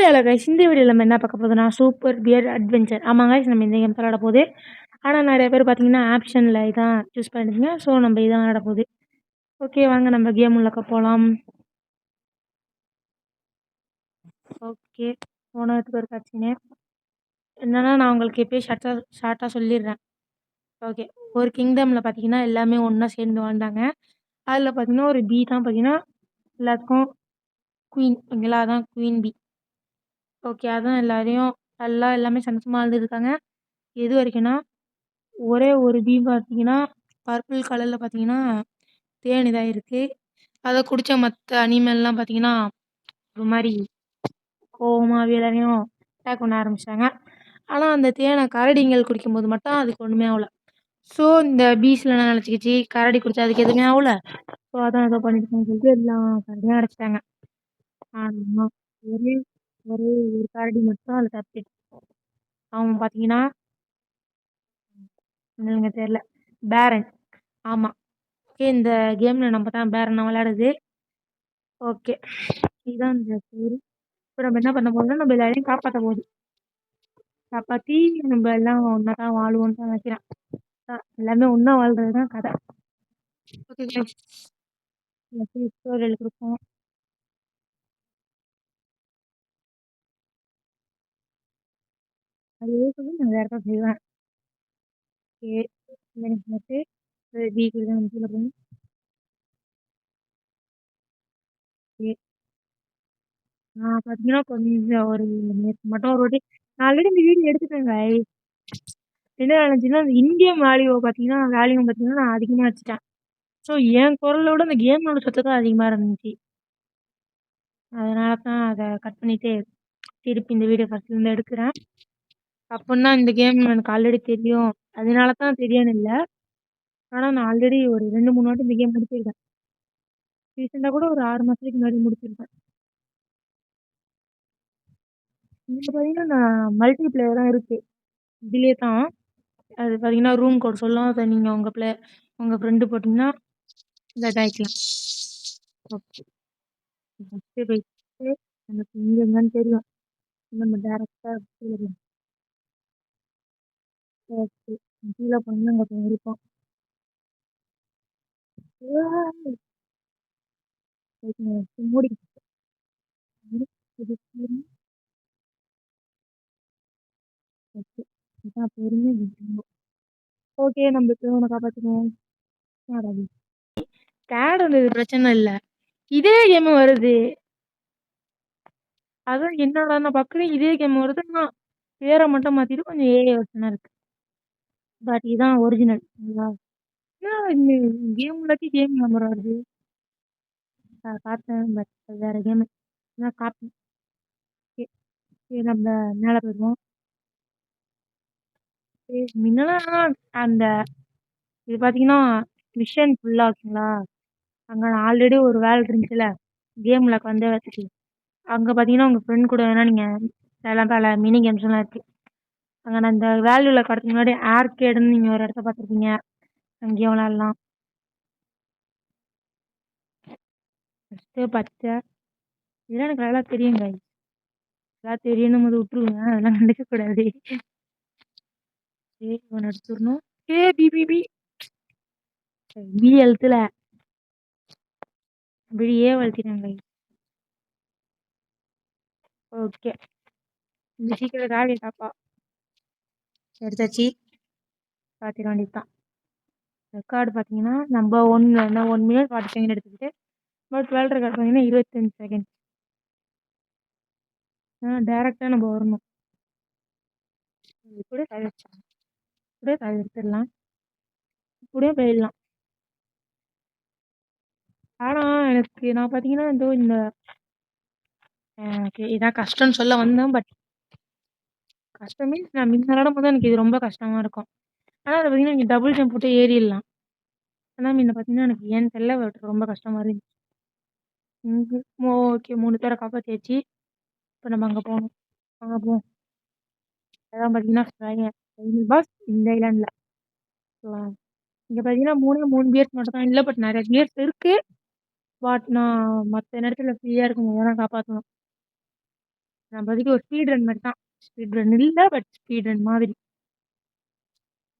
Hello guys, இந்த வீடியோல நம்ம என்ன பார்க்க போகுதுன்னா சூப்பர் பியர் அட்வென்ச்சர். ஆமாம் கைஸ், நம்ம இந்த கேம் விளாட போகுது. ஆனால் நிறைய பேர் பார்த்தீங்கன்னா ஆப்ஷனில் இதான் சூஸ் பண்ணிடுங்க. ஸோ நம்ம இதான் விளாட போகுது. ஓகே, வாங்க நம்ம கேம் உள்ளக்க போகலாம். ஓகே, போனதுக்கு ஒரு கட்சினே என்னன்னா நான் உங்களுக்கு எப்போயும் ஷார்ட்டாக சொல்லிடுறேன். ஓகே, ஒரு கிங்டமில் பார்த்தீங்கன்னா எல்லாமே ஒன்றா சேர்ந்து வாழ்ந்தாங்க. அதில் பார்த்தீங்கன்னா ஒரு பி தான் பார்த்தீங்கன்னா எல்லாத்துக்கும் குயின். ஓகேங்களா, அதான் குயின் பி. ஓகே, அதான் எல்லாரையும் எல்லாமே சந்தோஷமாக வாழ்ந்துருக்காங்க. எது வரைக்கும்னா ஒரே ஒரு பீ பார்த்தீங்கன்னா பர்பிள் கலரில் பார்த்தீங்கன்னா தேன் இதாக இருக்குது. அதை குடித்த மற்ற அனிமல்லாம் பார்த்தீங்கன்னா ஒரு மாதிரி கோவமாக எல்லாரையும் அட்டாக் பண்ண ஆரம்பிச்சிட்டாங்க. ஆனால் அந்த தேனை கரடிங்கள் குடிக்கும்போது மட்டும் அதுக்கு ஒன்றுமே ஆகல. ஸோ இந்த பீஸில் என்ன நினச்சிக்கிச்சு, கரடி குடிச்சா அதுக்கு எதுவுமே ஆகல. ஸோ அதான் ஏதோ பண்ணிட்டுருக்கான்னு சொல்லிட்டு எல்லாம் கரடியும் அடைச்சிட்டாங்க. ஆனால் ஒரே ஒரே ஒரு கரடி மட்டும் அதில் தப்பிட்டு அவன் பார்த்தீங்கன்னா என்னங்க தெரியல, பேரன். ஆமாம், ஓகே, இந்த கேமில் நம்ம தான் பேரனை விளையாடுது. ஓகே, இதுதான் இந்த ஸ்டோரி. இப்போ நம்ம என்ன பண்ண போறோம்னா நம்ம எல்லாரையும் காப்பாற்ற போகுது. காப்பாற்றி நம்ம எல்லாம் ஒன்றா தான் வாழுவோம்னு தான் நினைக்கிறேன். எல்லாமே ஒன்றா வாழ்றது தான் கதை. ஓகே ஸ்டோரியில் கொடுப்போம். அதுவே சொல்லி நான் வேறு தான் செய்வேன். ஓகே, பார்த்து வீட்டுக்கு தான் கீழே போகணும். ஓகே, நான் பார்த்தீங்கன்னா கொஞ்சம் ஒரு நேற்று மட்டும் ஒரு வாட்டி நான் ஆல்ரெடி இந்த வீடியோ எடுத்துட்டேங்க. என்ன நினச்சின்னா அந்த இந்தியன் வேல்யூ பார்த்தீங்கன்னா நான் அதிகமாக வச்சுட்டேன். ஸோ என் குரலை விட அந்த கேமோட சத்தம் தான் அதிகமாக இருந்துச்சு. அதனால தான் அதை கட் பண்ணிவிட்டு திருப்பி இந்த வீடியோ ஃபஸ்ட்லேருந்து எடுக்கிறேன். அப்படின்னா இந்த கேம் எனக்கு ஆல்ரெடி தெரியும், அதனால தான் தெரியும்னு இல்லை. ஆனால் நான் ஆல்ரெடி ஒரு 2-3 வாட்டி இந்த கேம் முடிச்சிருக்கேன். ரீசெண்டாக கூட ஒரு 6 மாதத்துக்கு முன்னாடி முடிச்சிருக்கேன். இதில் பார்த்தீங்கன்னா நான் மல்டி பிளேயர் தான் இருக்குது. இதிலே தான் அது பார்த்தீங்கன்னா ரூம் கோட் சொல்லும். அதை நீங்கள் உங்கள் ஃப்ரெண்டு போட்டிங்கன்னா இதை இதாகிக்கலாம். ஓகே, ஃபஸ்ட்டு போயிட்டு எனக்கு இங்கே எங்கன்னு தெரியும். நம்ம டேரெக்டாக கீழே போய் ஓகே கீழே போனோம்னா அங்கே போய் இருப்போம். மூடி ஓகே, இதான் பொறுமை. ஓகே, நம்மளுக்கு உன்னை காப்பாற்றணும். கேட் வந்தது பிரச்சனை இல்லை, இதே கேம் வருது. அதான் என்னடா நான் பார்க்குறேன் இதே கேம் வருது. நான் பேரை மட்டும் மாற்றிட்டு கொஞ்சம் ஏஐ வெர்ஷனாக இருக்குது. பட் இதுதான் ஒரிஜினல். இந்த கேம் இல்லாட்டி கேம் நம்பர் வருது. பார்த்தேன், பட் வேறு கேமு. நான் காப்பி. ஓகே, சரி நம்ம மேலே போயிடுவோம். முன்னெல்லாம் அந்த இது பார்த்தீங்கன்னா மிஷன் ஃபுல்லாக ஓகேங்களா, அங்கே நான் ஆல்ரெடி ஒரு வேலை இருந்துச்சுல கேமில் வந்து வச்சுட்டு அங்கே பார்த்தீங்கன்னா உங்கள் ஃப்ரெண்ட் கூட வேணால் நீங்கள் எல்லாம் பல மினி கேம்ஸ்லாம் இருக்குது. அங்கே நான் இந்த வேல்யூவில் கடத்துக்கு முன்னாடி ஆர்கேடுன்னு நீங்கள் ஒரு இடத்த பார்த்துருப்பீங்க, அங்கேயும் விளாட்லாம். ஃபஸ்ட்டு பச்சை இதெல்லாம் எனக்கு நல்லா தெரியுங்க. எல்லாம் தெரியணும் போது விட்டுருங்க, அதெல்லாம் கண்டுக்கக்கூடாது. சரி, ஒன்று எடுத்துடணும். பிபிபி பி எழுத்துல அப்படியே வளர்த்திட்டாங்க. ஓகே, இந்த சீக்கிரம் ராவிய டாப்பா எடுத்தாச்சு. பார்த்துக்க வேண்டியது தான். ரெக்கார்டு பார்த்தீங்கன்னா நம்ம 1 மினிட் 40 செகண்ட் எடுத்துக்கிட்டு பட் வேர்ல்டு ரெக்கார்ட் பார்த்தீங்கன்னா 25 செகண்ட். டேரெக்டாக நம்ம வரணும். இப்படியே தவிர்ச்சிடலாம், இப்படியே தவிர்த்துடலாம், இப்படியே போயிடலாம். ஆனால் எனக்கு நான் பார்த்தீங்கன்னா இந்த ஓகே இதான் கஷ்டம்னு சொல்ல வந்தேன். பட் கஷ்டம் மீன்ஸ் நான் முன்ன விளாடும்போது எனக்கு இது ரொம்ப கஷ்டமாக இருக்கும். ஆனால் அதை பார்த்தீங்கன்னா நீங்கள் டபுள் ஜம்ப் போட்டு ஏறிடலாம். ஆனால் முன்ன பார்த்தீங்கன்னா எனக்கு ஏன்னு தெரியல, பட் ரொம்ப கஷ்டமாக இருந்துச்சு. ஓகே, 3 பேரை காப்பாற்றியாச்சு. இப்போ நம்ம அங்கே போகணும். அங்கே போவோம். அதான் பார்த்தீங்கன்னா பாஸ் இந்த ஐலாண்டில் இங்கே பார்த்தீங்கன்னா 3 பியர்ஸ் மட்டும் தான் இல்லை, பட் நிறைய பியர்ஸ் இருக்குது. பட் நான் மற்ற நேரத்தில் ஃப்ரீயாக இருக்கும்போது தான் காப்பாற்றணும். நான் இப்போதைக்கு ஒரு ஸ்பீட் ரன் மாரி தான். ஸ்பீட் ரன் இல்ல, பட் ஸ்பீட் ரன் மாதிரி.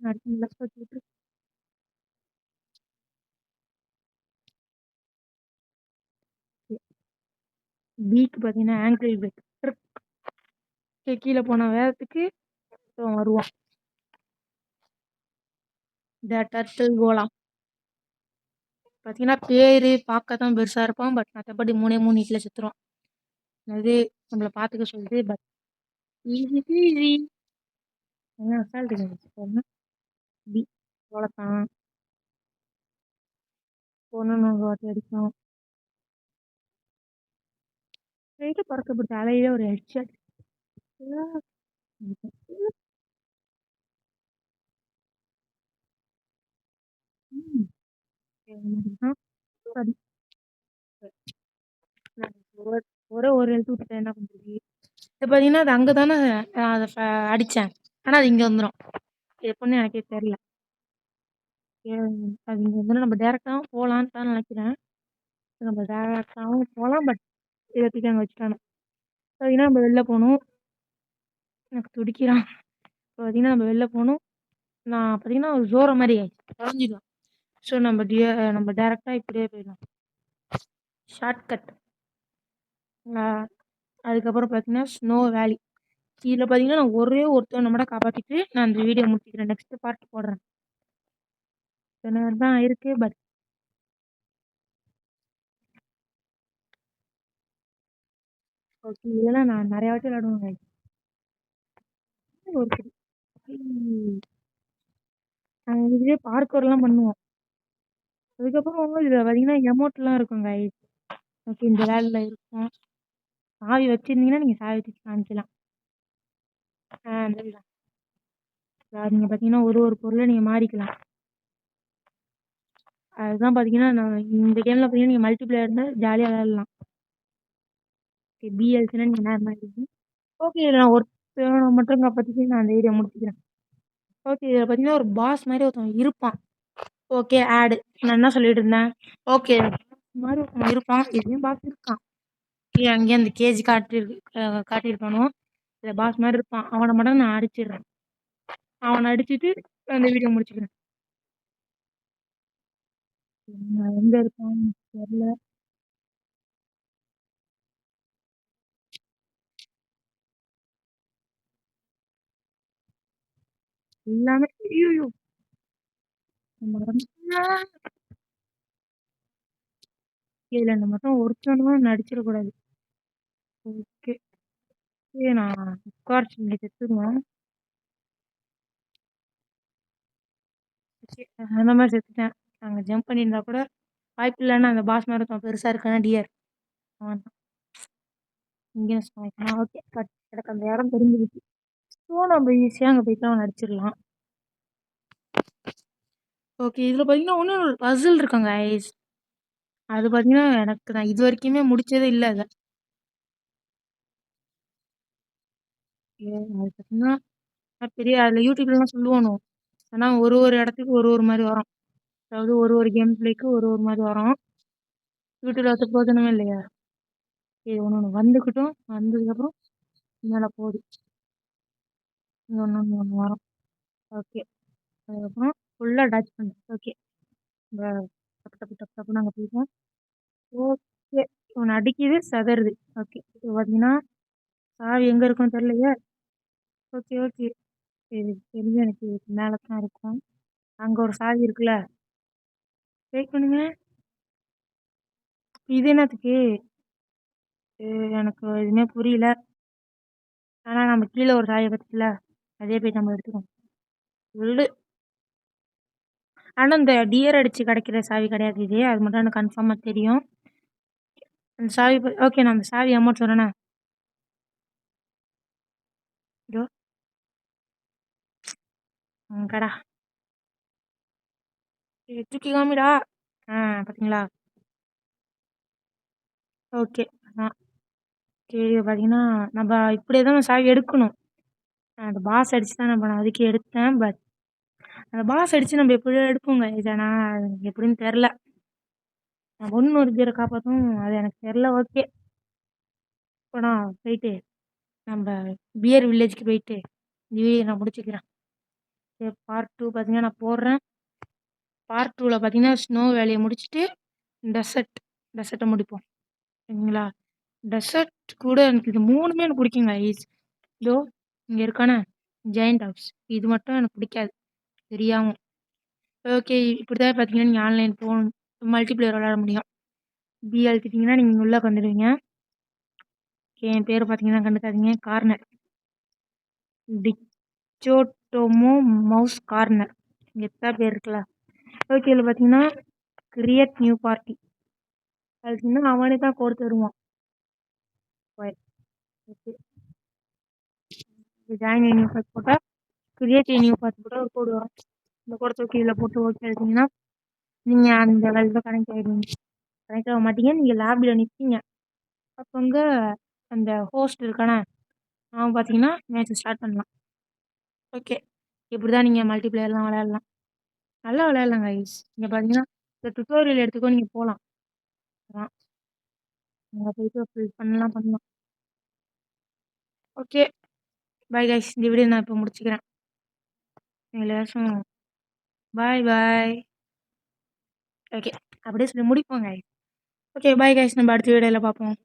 அடுத்து லெஃப்ட் வச்சுட்டு பிக்கு பார்த்தீங்கன்னா ஆங்கிள் பிரேக். கீழ போன வேகத்துக்கு வருவான். த டர்ட்டில் கோலா. பார்த்தீங்கன்னா பேரு பார்க்க தான் பெருசா இருப்பான். பட் மத்தபடி 3 ஹிட்ல செத்துருவான். அது நம்மள பார்த்துக்க சொல்லுது. But easy peasy. என்ன அசால்ட் கேம். பி அவ்வளோதான். பொண்ணுன்னு ஒரு வாட்டி அடிக்கும். ஸ்ட்ரெயிட்டா பறக்கப்பட்ட அலையில ஒரு ஹெட்ஷாட். ம். சரி. ஒரே ஒரே ஒரு எழுத்து விட்டுட்டேன் என்ன பண்றது? இப்ப பார்த்தீங்கன்னா, அது அங்க தானே அத அடிச்சேன். ஆனா அது இங்க வந்துரும். எப்படின்னு எனக்கே தெரியல. எ அது இங்க வந்து நம்ம டைரக்ட்டாவும் போலான்னு தான் நெனைக்கிறேன். நம்ம டைரக்ட்டாவும் போலாம். பட் இத தூக்கி அங்க வச்சுட்டானுங்க. பார்த்தீங்கன்னா, நம்ம வெளில போணும். எனக்கு துடிக்கிறான். இப்ப பார்த்தீங்கன்னா, நம்ம வெளில போணும். நான் பார்த்தீங்கன்னா, ஒரு ஜோரா மாரி ஆயிடுச்சு. தொலைஞ்சிடுவேன். ஸோ நம்ம டைரக்ட்டா இப்படியே போயிடலாம். ஷார்ட்கட். அ அதுக்கப்புறம் பார்த்தீங்கன்னா, ஸ்னோ வேலி. இதில பார்த்தீங்கன்னா, நான் ஒரே ஒருத்தவன மட்டும் காப்பாத்திட்டு, நான் இந்த வீடியோ முடிச்சுக்கிறேன். நெக்ஸ்ட் பார்ட் போடுறேன். இத்தன தான் இருக்கு. But okay. இதெல்லாம் நான் நெறைய வாட்டி விளையாடுவேங்க. ஒரு நாங்க இதுலயே பார்கோர்லாம் பண்ணுவோம். அதுக்கப்புறம் இதில பார்த்தீங்கன்னா, எமோட்லாம் இருக்குங்க. ஓகே. இந்த விளையாட்டுல இருக்கும். சாவி வச்சிருந்தீங்கன்னா, நீங்க சாவி தூக்கி காமிக்கலாம். அந்த இதுதான். நீங்க பார்த்தீங்கன்னா, ஒரு ஒரு பொருள நீங்க மாறிக்கலாம். அதுதான் பார்த்தீங்கன்னா, நான் இந்த கேம்ல பார்த்தீங்கன்னா, நீங்க மல்டிபிளேயர்ல ஜாலியா விளையாடலாம். ஓகே. பிஎல்சின்னா நீங்க நேரமா ஆயிடுவீங்க. ஓகே. இதில நான் ஒருத்தன மட்டும் காப்பாத்திட்டு நான் அந்த வீடியோ முடிச்சுக்கிறேன். ஓகே. இதில பார்த்தீங்கன்னா, ஒரு பாஸ் மாரி ஒருத்தன் இருப்பான். ஓகே. ஆட். நான் என்ன சொல்லிட்டு இருந்தேன்? ஓகே. மாரி ஒருத்தன் இருப்பான். இதுலயும் பாஸ் இருக்கான். அங்கேயே அந்த கேஜ் காட்டியிருப்பானுவோ. இதுல பாஸ் மாரி இருப்பான். அவன மட்டும் நான் அடிச்சிடுறேன். அவன அடிச்சுட்டு அந்த வீடியோ முடிச்சுக்கிறேன். எங்க இருக்கான்னு தெரியல. எல்லாமே ஐய்யய்யோ! மறந்துட்டேன். இதுல இந்த மட்டும் ஒருத்தனும் நடிச்சிடக்கூடாது. ஓகே. நான் உட்கார இன்னைக்கு செத்துருவேன். ஓகே. அந்த மாரி செத்துட்டேன். அங்க ஜம்ப் பண்ணியிருந்தா கூட வாய்ப்பு இல்லன்னா அந்த பாஸ் மாரி ஒருத்தன் பெருசா இருக்கானா டியர். அவன் தான். இங்கேயும் ஸ்னைப்பர். ஓகே. பட் எனக்கு அந்த இடம் தெரிஞ்சிருச்சு. ஸோ நம்ம ஈஸியா அங்க போயிட்டு அவன அடிச்சிடலாம். ஓகே. இதுல பார்த்தீங்கன்னா, இன்னும் ஒரு பசில் இருக்குங்க ஐஸ். அது பார்த்தீங்கன்னா, எனக்கு நான் இதுவரைக்குமே முடிச்சதே இல்ல அத. அது பார்த்தீங்கன்னா, பெரிய அதில யூடியூப்லலாம் சொல்லுவானுவோ. ஆனா ஒரு ஒரு இடத்துக்கு ஒரு ஒரு மாரி வரும். அதாவது ஒரு ஒரு கேம் பிளேக்கு ஒரு ஒரு மாரி வரும். யூடியூப்ல பார்த்து பிரயோஜனமே இல்லையா? இது ஒண்ணு ஒண்ணு வந்துக்கட்டும். வந்ததுக்கப்புறம் மேல போகுது. இங்க ஒண்ணு ஒண்ணு ஒண்ணு வரும். ஓகே. அதுக்கப்புறம் ஃபுல்லா டாட்ஜ் பண்ணு. ஓகே. இந்த டப்பு டப்பு டப்பு டப்புன்னு அங்க போயிட்டோம். ஓகே. இவன அடிக்குது, செதறுது. ஓகே. இப்போ பார்த்தீங்கன்னா, சாவி எங்க இருக்குன்னு தெரியலையே! Okay, okay. சரி தெரிஞ்சு எனக்கு இதுக்கு மேல தான் இருக்கும். அங்க ஒரு சாவி இருக்குல்ல? வெயிட் பண்ணுங்க. இது என்னத்துக்கு? எனக்கு எதுவுமே புரியல. ஆனா நம்ம கீழ ஒரு சாவி பாத்தீங்களா? அதே போய் நம்ம எடுத்துக்குவோம். சொல்லு. ஆனா இந்த டியர் அடிச்சு கிடைக்கிற சாவி கிடையாது இது. அது மட்டும் எனக்கு கன்ஃபார்மா தெரியும். அந்த சாவி ஓகே. நான் அந்த சாவி அமௌண்ட் சொன்னேனா? இதோ கடா. தூக்கி காமிடா. பாத்தீங்களா? ஓகே. அதான். ஓகே. பாத்தீங்கன்னா, நம்ம இப்படியே தான் சாவி எடுக்கணும். அந்த பாஸ் அடிச்சு தான் நம்ம நான் அதுக்கு எடுத்தேன். பட் அந்த பாஸ் அடிச்சு நம்ம எப்படியோ எடுப்போங்க. இது ஆனா எப்படின்னு தெரியல. நான் ஒண்ணு ஒரு பேர காப்பாத்தணும். அது எனக்கு தெரியல. ஓகே. போடா போயிட்டு நம்ம பியர் வில்லேஜ்க்கு போயிட்டு இந்த வீடியோ நான் முடிச்சுக்கிறேன். சரி, பார்ட் 2 பார்த்தீங்கன்னா நான் போடுறேன். பார்ட் 2ல பார்த்தீங்கன்னா ஸ்னோ வேலையை முடிச்சுட்டு டெசர்ட்டை முடிப்போம். சரிங்களா? டெசர்ட் கூட எனக்கு இது 3மே எனக்கு பிடிக்குங்க ஐஸ். இதோ இங்கே இருக்கான ஜெயண்ட் ஹவுஸ் இது மட்டும் எனக்கு பிடிக்காது தெரியாம. ஓகே, இப்படி தான் பார்த்தீங்கன்னா நீங்கள் ஆன்லைன் ஃபோன் மல்டிப்ளேயர் விளையாட முடியும். பி அழுத்திட்டிங்கன்னா நீங்கள் உள்ளே வந்துடுவீங்க. ஓகே, என் பேர் பார்த்தீங்கன்னா கண்டுக்காதீங்க, கார்னர் டிச்சோட்டோமோ மவுஸ் கார்னர் இங்கே எத்தனை பேர் இருக்குல்ல. ஓகே, இதில் பார்த்தீங்கன்னா கிரியேட் நியூ பார்ட்டி அதுக்குன்னா அவனே தான் கோடு தருவான். ஓகே, ஜாயின் நியூ பார்ட்டி போட்டால் கிரியேட் நியூ பார்ட்டி போட்டால் ஒரு கோடு வரும். இந்த கோடை தூக்கி இதில் போட்டு ஓகே எடுத்தீங்கன்னா நீங்கள் அந்த வேலையில் கனெக்ட் ஆகிடுவீங்க. கனெக்ட் ஆக மாட்டீங்க, நீங்கள் லேபில் நிற்பீங்க. அப்போ அங்கே அந்த ஹோஸ்ட் இருக்கானே அவன் பார்த்தீங்கன்னா மேட்ச் ஸ்டார்ட் பண்ணலாம். ஓகே, இப்படி தான் நீங்கள் மல்டிப்ளேயர்லாம் விளையாடலாம். நல்லா விளையாடலாம் கைஸ். இங்கே பார்த்தீங்கன்னா இந்த டுட்டோரியல் எடுத்துக்கோ நீங்கள் போகலாம். அதான் அங்கே போயிட்டு ஃபில் பண்ணலாம். Okay, bye guys. இந்த வீடியோ நான் இப்போ முடிச்சுக்கிறேன். எல்லாரும் பாய் பாய். ஓகே, அப்படியே சொல்லி முடிப்போம் கைஸ். Okay, bye guys. நம்ம அடுத்த வீடியோவில் பார்ப்போம்.